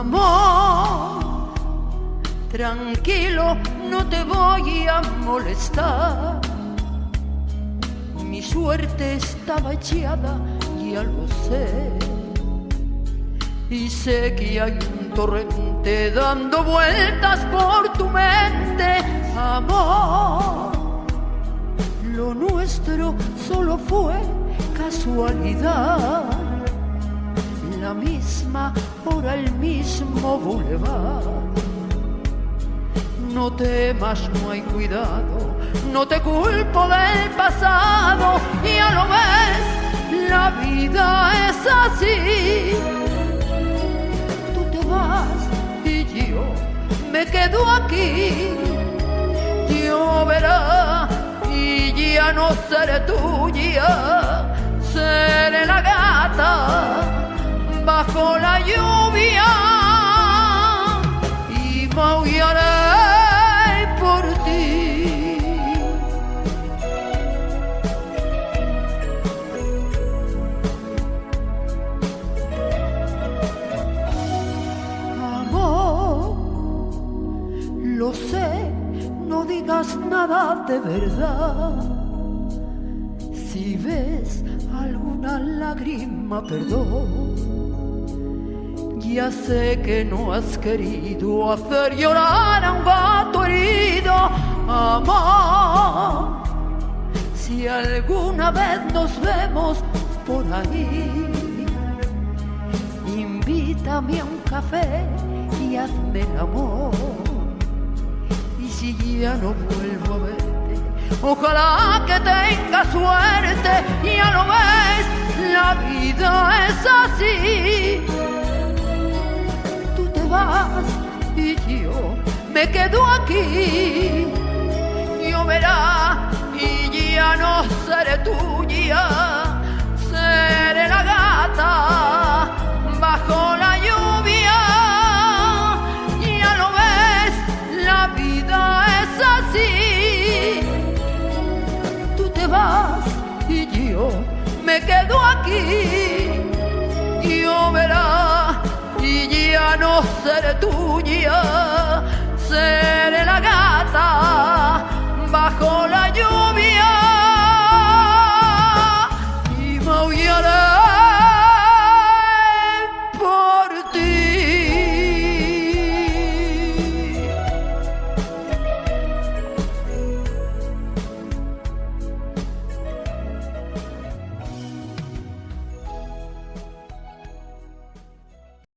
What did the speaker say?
Amor, tranquilo, no te voy a molestar. Mi suerte estaba echada, ya lo sé. Y sé que hay un torrente dando vueltas por tu mente. Amor, lo nuestro solo fue casualidad. La misma hora, el mismo bulevar. No temas, no hay cuidado, no te culpo del pasado. Ya lo ves, la vida es así. Tú te vas y yo me quedo aquí. Lloverá y ya no seré tuya, seré la gata bajo la lluvia y maullaré por ti. Amor, lo sé, no digas nada de verdad. Si ves alguna lágrima, perdón. Ya sé que no has querido hacer llorar a un gato herido. Amor, si alguna vez nos vemos por ahí, invítame a un café y hazme el amor. Y si ya no vuelvo a verte, ojalá que tengas suerte. Ya lo ves, la vida es así. Tú te vas y yo me quedo aquí. Lloverá y ya no seré tuya, seré la gata bajo la lluvia. Ya lo ves, la vida es así. Tú te vas y yo me quedo aquí. Lloverá y ya no seré tuya, seré